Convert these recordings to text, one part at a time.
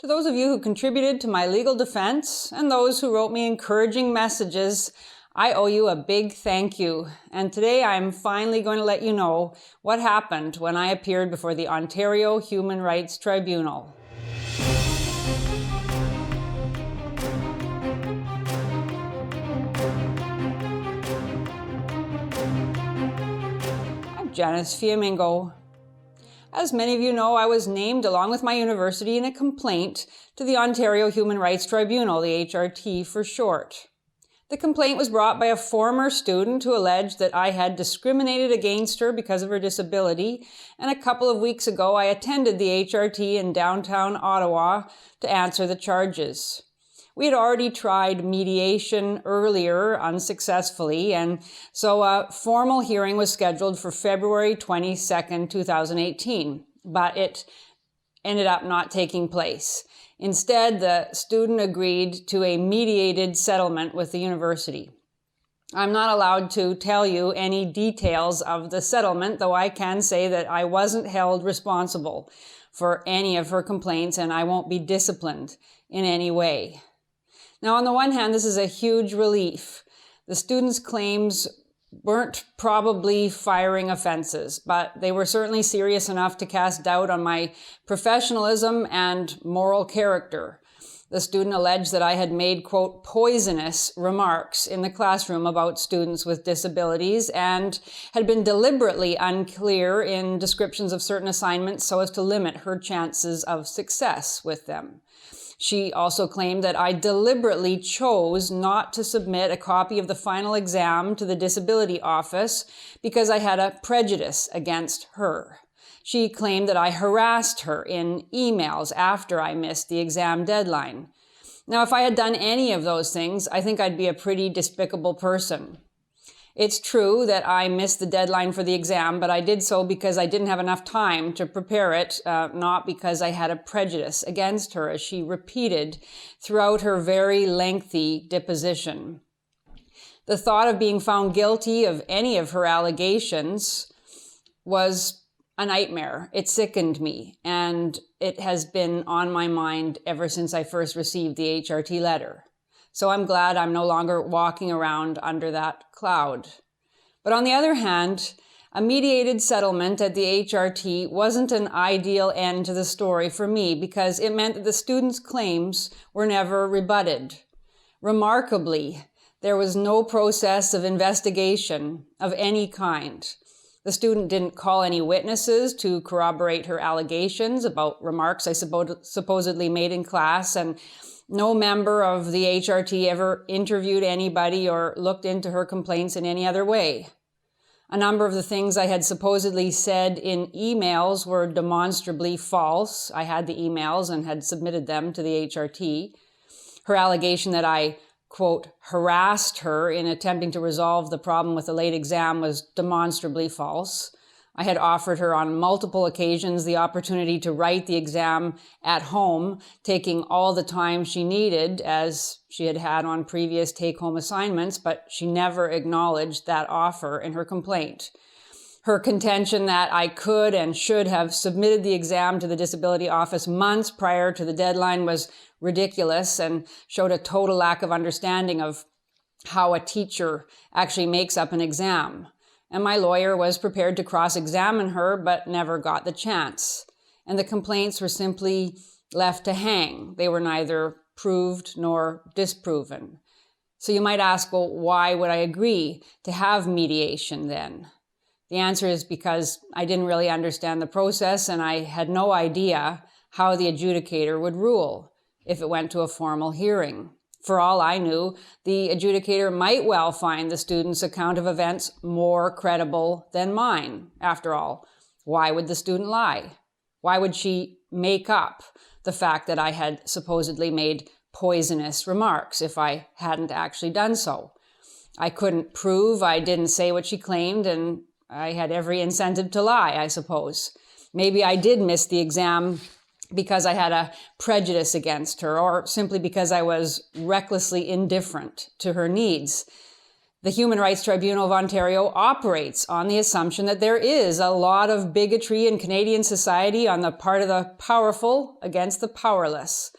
To those of you who contributed to my legal defense and those who wrote me encouraging messages, I owe you a big thank you. And today I'm finally going to let you know what happened when I appeared before the Ontario Human Rights Tribunal. I'm Janice Fiamengo. As many of you know, I was named along with my university in a complaint to the Ontario Human Rights Tribunal, the HRT for short. The complaint was brought by a former student who alleged that I had discriminated against her because of her disability, and a couple of weeks ago I attended the HRT in downtown Ottawa to answer the charges. We had already tried mediation earlier unsuccessfully, and so a formal hearing was scheduled for February 22nd, 2018, but it ended up not taking place. Instead, the student agreed to a mediated settlement with the university. I'm not allowed to tell you any details of the settlement, though I can say that I wasn't held responsible for any of her complaints and I won't be disciplined in any way. Now, on the one hand, this is a huge relief. The student's claims weren't probably firing offenses, but they were certainly serious enough to cast doubt on my professionalism and moral character. The student alleged that I had made, quote, poisonous remarks in the classroom about students with disabilities and had been deliberately unclear in descriptions of certain assignments so as to limit her chances of success with them. She also claimed that I deliberately chose not to submit a copy of the final exam to the disability office because I had a prejudice against her. She claimed that I harassed her in emails after I missed the exam deadline. Now, if I had done any of those things, I think I'd be a pretty despicable person. It's true that I missed the deadline for the exam, but I did so because I didn't have enough time to prepare it, not because I had a prejudice against her, as she repeated throughout her very lengthy deposition. The thought of being found guilty of any of her allegations was a nightmare. It sickened me, and it has been on my mind ever since I first received the HRT letter. So I'm glad I'm no longer walking around under that cloud. But on the other hand, a mediated settlement at the HRT wasn't an ideal end to the story for me because it meant that the student's claims were never rebutted. Remarkably, there was no process of investigation of any kind. The student didn't call any witnesses to corroborate her allegations about remarks I supposedly made in class, and no member of the HRT ever interviewed anybody or looked into her complaints in any other way. A number of the things I had supposedly said in emails were demonstrably false. I had the emails and had submitted them to the HRT. Her allegation that I, quote, harassed her in attempting to resolve the problem with the late exam was demonstrably false. I had offered her on multiple occasions the opportunity to write the exam at home, taking all the time she needed as she had had on previous take-home assignments, but she never acknowledged that offer in her complaint. Her contention that I could and should have submitted the exam to the disability office months prior to the deadline was ridiculous and showed a total lack of understanding of how a teacher actually makes up an exam. And my lawyer was prepared to cross-examine her, but never got the chance. And the complaints were simply left to hang. They were neither proved nor disproven. So you might ask, well, why would I agree to have mediation then? The answer is because I didn't really understand the process and I had no idea how the adjudicator would rule if it went to a formal hearing. For all I knew, the adjudicator might well find the student's account of events more credible than mine. After all, why would the student lie? Why would she make up the fact that I had supposedly made poisonous remarks if I hadn't actually done so? I couldn't prove I didn't say what she claimed, and I had every incentive to lie, I suppose. Maybe I did miss the exam because I had a prejudice against her, or simply because I was recklessly indifferent to her needs. The Human Rights Tribunal of Ontario operates on the assumption that there is a lot of bigotry in Canadian society on the part of the powerful against the powerless.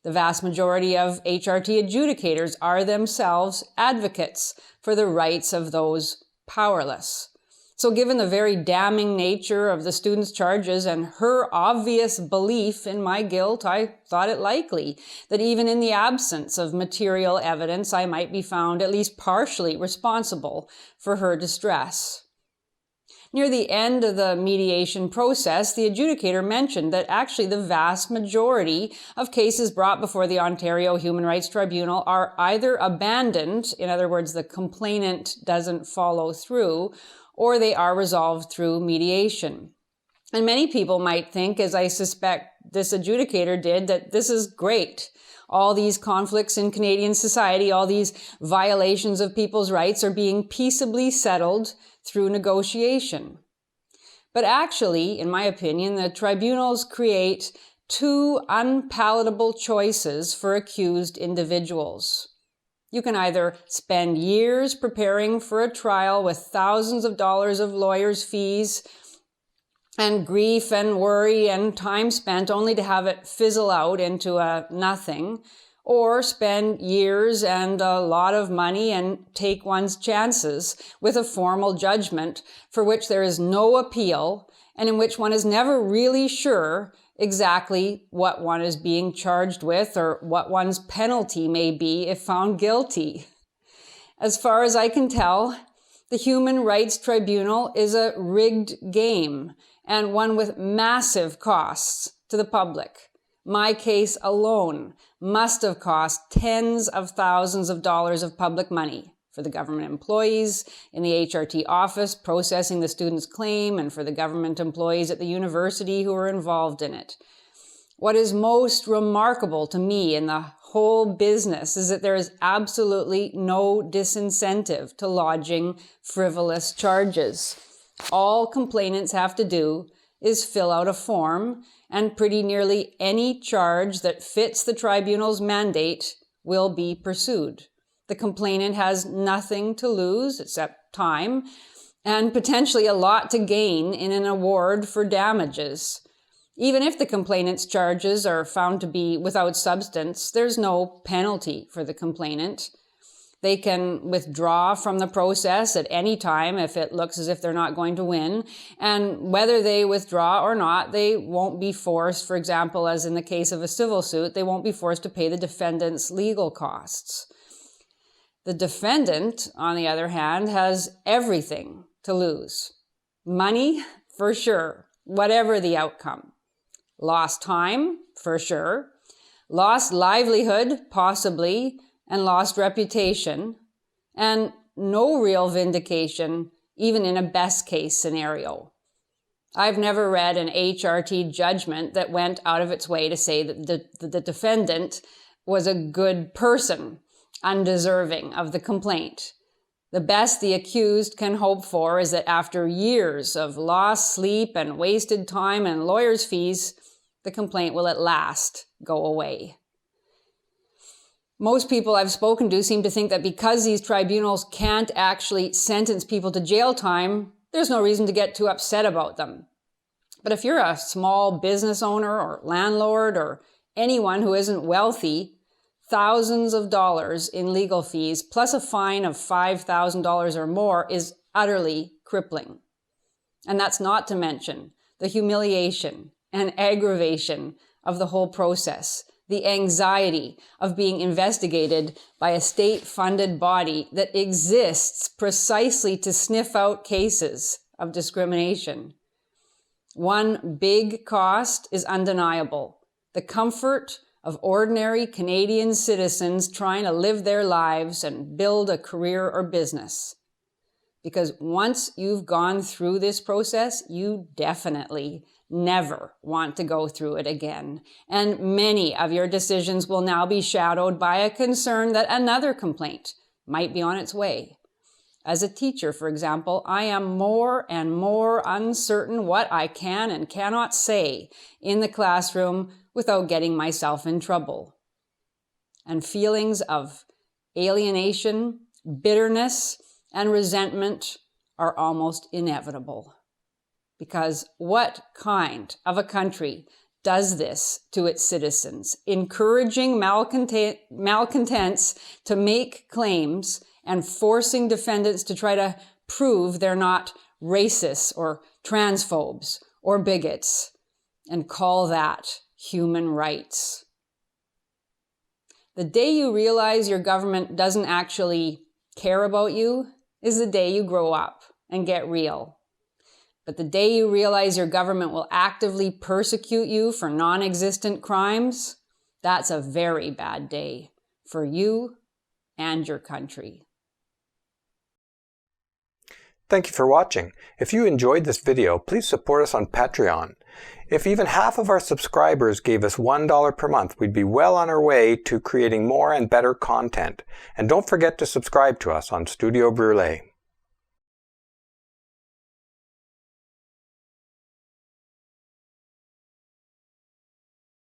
The vast majority of HRT adjudicators are themselves advocates for the rights of those powerless. So given the very damning nature of the student's charges and her obvious belief in my guilt, I thought it likely that even in the absence of material evidence, I might be found at least partially responsible for her distress. Near the end of the mediation process, the adjudicator mentioned that actually the vast majority of cases brought before the Ontario Human Rights Tribunal are either abandoned, in other words, the complainant doesn't follow through, or they are resolved through mediation. And many people might think, as I suspect this adjudicator did, that this is great. All these conflicts in Canadian society, all these violations of people's rights are being peaceably settled through negotiation. But actually, in my opinion, the tribunals create two unpalatable choices for accused individuals. You can either spend years preparing for a trial with thousands of dollars of lawyers' fees and grief and worry and time spent only to have it fizzle out into a nothing, or spend years and a lot of money and take one's chances with a formal judgment for which there is no appeal and in which one is never really sure exactly what one is being charged with or what one's penalty may be if found guilty. As far as I can tell, the Human Rights Tribunal is a rigged game and one with massive costs to the public. My case alone must have cost tens of thousands of dollars of public money for the government employees in the HRT office processing the student's claim and for the government employees at the university who were involved in it. What is most remarkable to me in the whole business is that there is absolutely no disincentive to lodging frivolous charges. All complainants have to do is fill out a form, and pretty nearly any charge that fits the tribunal's mandate will be pursued. The complainant has nothing to lose except time and potentially a lot to gain in an award for damages. Even if the complainant's charges are found to be without substance, there's no penalty for the complainant. They can withdraw from the process at any time if it looks as if they're not going to win. And whether they withdraw or not, they won't be forced, for example, as in the case of a civil suit, they won't be forced to pay the defendant's legal costs. The defendant, on the other hand, has everything to lose. Money, for sure, whatever the outcome. Lost time, for sure. Lost livelihood, possibly, and lost reputation. And no real vindication, even in a best case scenario. I've never read an HRT judgment that went out of its way to say that the defendant was a good person, undeserving of the complaint. The best the accused can hope for is that after years of lost sleep and wasted time and lawyers' fees, the complaint will at last go away. Most people I've spoken to seem to think that because these tribunals can't actually sentence people to jail time, there's no reason to get too upset about them. But if you're a small business owner or landlord or anyone who isn't wealthy, thousands of dollars in legal fees plus a fine of $5,000 or more is utterly crippling. And that's not to mention the humiliation and aggravation of the whole process, the anxiety of being investigated by a state-funded body that exists precisely to sniff out cases of discrimination. One big cost is undeniable: the comfort of ordinary Canadian citizens trying to live their lives and build a career or business. Because once you've gone through this process, you definitely never want to go through it again. And many of your decisions will now be shadowed by a concern that another complaint might be on its way. As a teacher, for example, I am more and more uncertain what I can and cannot say in the classroom without getting myself in trouble. And feelings of alienation, bitterness and resentment are almost inevitable. Because what kind of a country does this to its citizens, encouraging malcontents to make claims and forcing defendants to try to prove they're not racists or transphobes or bigots, and call that human rights? The day you realize your government doesn't actually care about you is the day you grow up and get real. But the day you realize your government will actively persecute you for non-existent crimes, that's a very bad day for you and your country. Thank you for watching. If you enjoyed this video, please support us on Patreon. If even half of our subscribers gave us $1 per month, we'd be well on our way to creating more and better content. And don't forget to subscribe to us on Studio Brule.